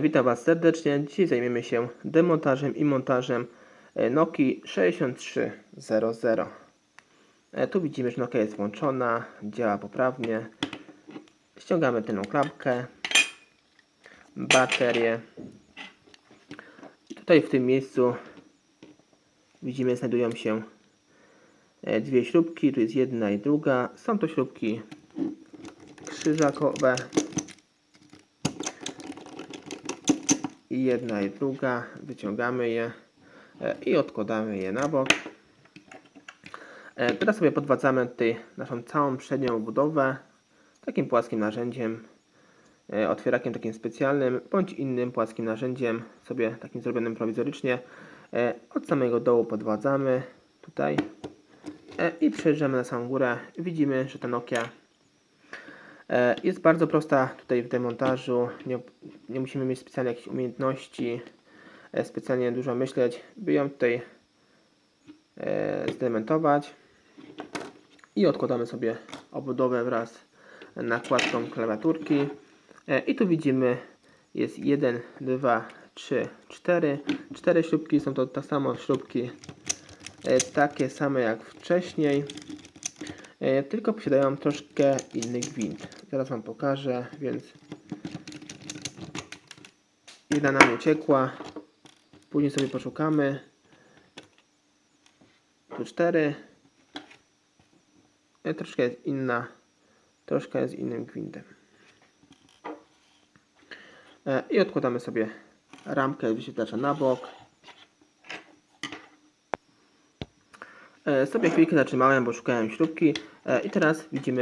Witam Was serdecznie. Dzisiaj zajmiemy się demontażem i montażem Nokii 6300. Tu widzimy, że Nokia jest włączona, działa poprawnie. Ściągamy tylną klapkę, baterię. Tutaj w tym miejscu widzimy, znajdują się dwie śrubki. Tu jest jedna i druga. Są to śrubki krzyżakowe. I jedna i druga, wyciągamy je i odkładamy je na bok. Teraz sobie podwadzamy tutaj naszą całą przednią obudowę takim płaskim narzędziem, otwierakiem takim specjalnym, bądź innym płaskim narzędziem, sobie takim zrobionym prowizorycznie. Od samego dołu podwadzamy tutaj i przejeżdżamy na samą górę. Widzimy, że ta Nokia jest bardzo prosta tutaj w demontażu. Nie musimy mieć specjalnie jakichś umiejętności, specjalnie dużo myśleć, by ją tutaj zdemontować. I odkładamy sobie obudowę wraz z nakładką klawiaturki. I tu widzimy, jest 1, 2, 3, 4. 4 śrubki, są to tak samo śrubki, takie same jak wcześniej, tylko posiadają troszkę inny gwint. Zaraz Wam pokażę, więc jedna nam uciekła, później sobie poszukamy. Tu 4, troszkę jest inna, troszkę jest innym gwintem. I odkładamy sobie ramkę wyświetlacza na bok. Sobie chwilkę zatrzymałem, bo szukałem śrubki i teraz widzimy,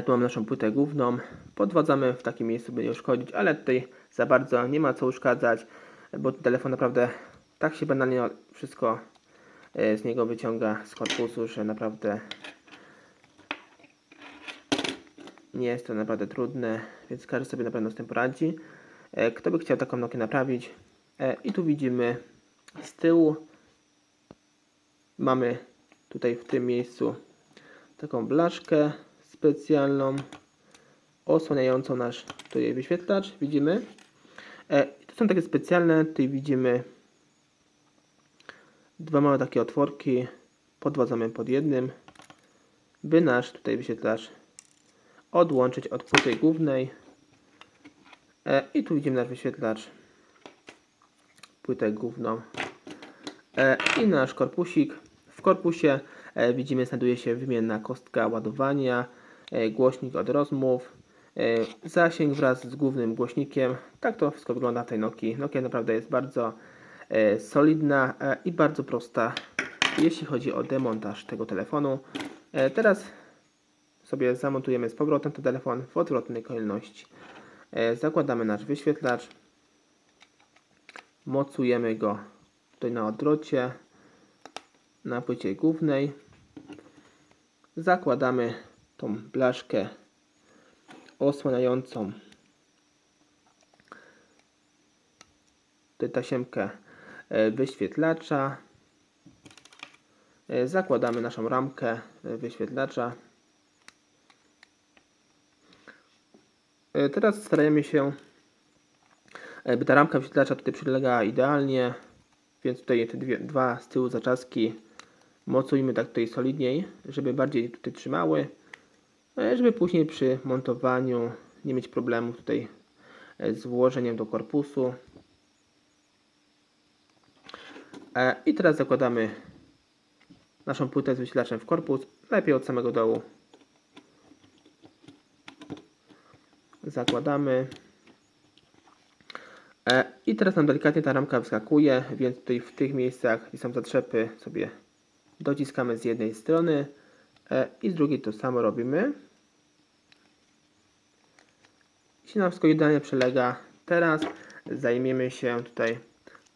tu mamy naszą płytę główną, podwadzamy w takim miejscu, by nie uszkodzić, ale tutaj za bardzo nie ma co uszkadzać, bo telefon naprawdę tak się banalnie wszystko z niego wyciąga z korpusu, że naprawdę nie jest to naprawdę trudne, więc każdy sobie na pewno z tym poradzi. Kto by chciał taką Nokię naprawić? I tu widzimy z tyłu, mamy tutaj w tym miejscu taką blaszkę specjalną, osłaniającą nasz tutaj wyświetlacz, widzimy. To są takie specjalne, tutaj widzimy dwa małe takie otworki, podwadzamy pod jednym, by nasz tutaj wyświetlacz odłączyć od płyty głównej. I tu widzimy nasz wyświetlacz, płytę główną i nasz korpusik. W korpusie widzimy, znajduje się wymienna kostka ładowania, głośnik od rozmów, zasięg wraz z głównym głośnikiem. Tak to wszystko wygląda w tej Nokii. Nokia naprawdę jest bardzo solidna i bardzo prosta, jeśli chodzi o demontaż tego telefonu. Teraz sobie zamontujemy z powrotem ten telefon w odwrotnej kolejności. Zakładamy nasz wyświetlacz, mocujemy go tutaj na odwrocie, na płycie głównej. Zakładamy tą blaszkę osłaniającą tutaj tasiemkę wyświetlacza. Zakładamy naszą ramkę wyświetlacza. Teraz starajmy się, by ta ramka wyświetlacza tutaj przylegała idealnie, więc tutaj te dwa z tyłu zaczaski mocujmy tak tutaj solidniej, żeby bardziej tutaj trzymały, żeby później przy montowaniu nie mieć problemów tutaj z włożeniem do korpusu. I teraz zakładamy naszą płytę z wyświetlaczem w korpus, lepiej od samego dołu. Zakładamy. I teraz nam delikatnie ta ramka wyskakuje, więc tutaj w tych miejscach, gdzie są zatrzepy, sobie dociskamy z jednej strony i z drugiej to samo robimy. Jeśli nam wszystko idealnie przelega, teraz zajmiemy się tutaj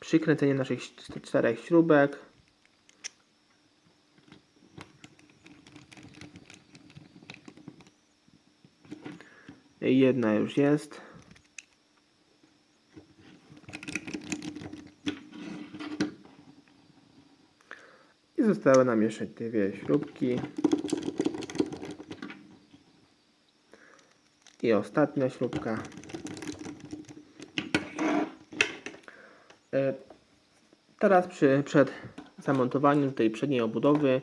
przykręceniem naszych 4 śrubek. Jedna już jest. I zostały nam jeszcze dwie śrubki. I ostatnia śrubka. Teraz przed zamontowaniem tej przedniej obudowy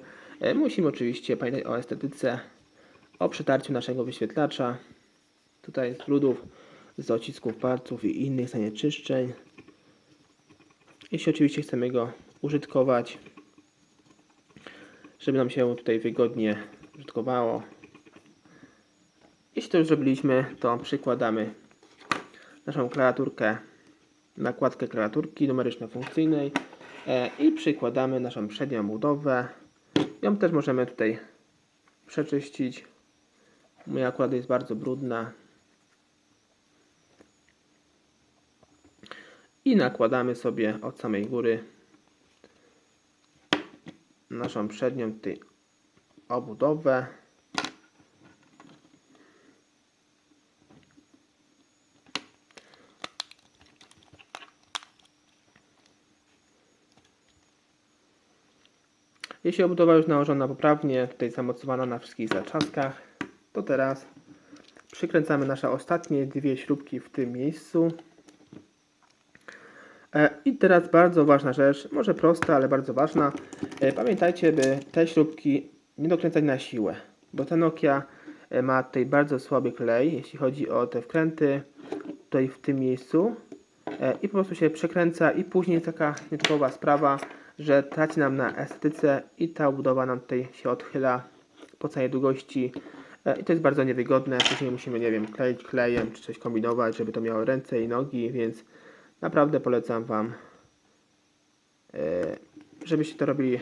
musimy oczywiście pamiętać o estetyce, o przetarciu naszego wyświetlacza. Tutaj z brudów, z odcisków palców i innych zanieczyszczeń. Jeśli oczywiście chcemy go użytkować, żeby nam się tutaj wygodnie użytkowało. Jeśli to już zrobiliśmy, to przykładamy naszą klawiaturkę, nakładkę klawiaturki numeryczno-funkcyjnej i przykładamy naszą przednią budowę. Ją też możemy tutaj przeczyścić. Moja akurat jest bardzo brudna. I nakładamy sobie od samej góry naszą przednią tutaj obudowę. Jeśli obudowa już nałożona poprawnie, tutaj zamocowana na wszystkich zaczaskach, to teraz przykręcamy nasze ostatnie dwie śrubki w tym miejscu. I teraz bardzo ważna rzecz, może prosta, ale bardzo ważna. Pamiętajcie, by te śrubki nie dokręcać na siłę, bo ta Nokia ma tutaj bardzo słaby klej, jeśli chodzi o te wkręty tutaj w tym miejscu i po prostu się przekręca i później jest taka nietypowa sprawa, że traci nam na estetyce i ta obudowa nam tutaj się odchyla po całej długości i to jest bardzo niewygodne. Później musimy, nie wiem, kleić klejem czy coś kombinować, żeby to miało ręce i nogi, więc naprawdę polecam Wam, żebyście to robili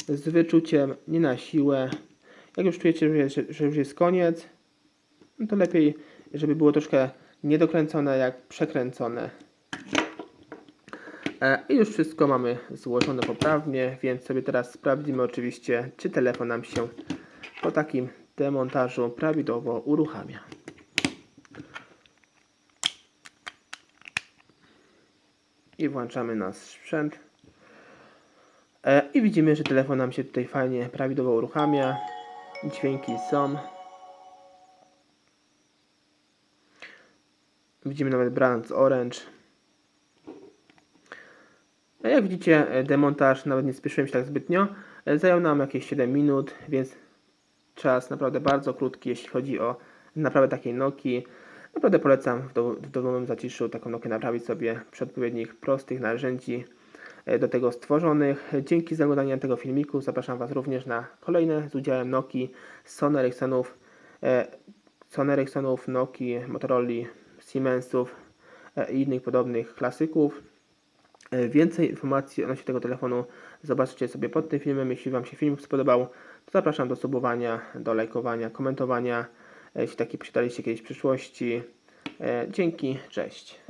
z wyczuciem, nie na siłę. Jak już czujecie, że już jest koniec, no to lepiej, żeby było troszkę niedokręcone jak przekręcone. I już wszystko mamy złożone poprawnie, więc sobie teraz sprawdzimy oczywiście, czy telefon nam się po takim demontażu prawidłowo uruchamia. I włączamy nasz sprzęt. I widzimy, że telefon nam się tutaj fajnie, prawidłowo uruchamia. Dźwięki są. Widzimy nawet brand orange. Jak widzicie, demontaż, nawet nie spieszyłem się tak zbytnio, zajął nam jakieś 7 minut, więc czas naprawdę bardzo krótki, jeśli chodzi o naprawę takiej Nokii. Naprawdę polecam w domowym zaciszu taką Nokię naprawić sobie przy odpowiednich prostych narzędzi do tego stworzonych. Dzięki za oglądanie tego filmiku. Zapraszam Was również na kolejne z udziałem Nokii, Sony Ericssonów, Nokii, Motorola, Siemensów i innych podobnych klasyków. Więcej informacji odnośnie tego telefonu zobaczcie sobie pod tym filmem. Jeśli Wam się film spodobał, to zapraszam do subowania, do lajkowania, komentowania. Jeśli taki posiadaliście kiedyś w przyszłości. Dzięki, cześć.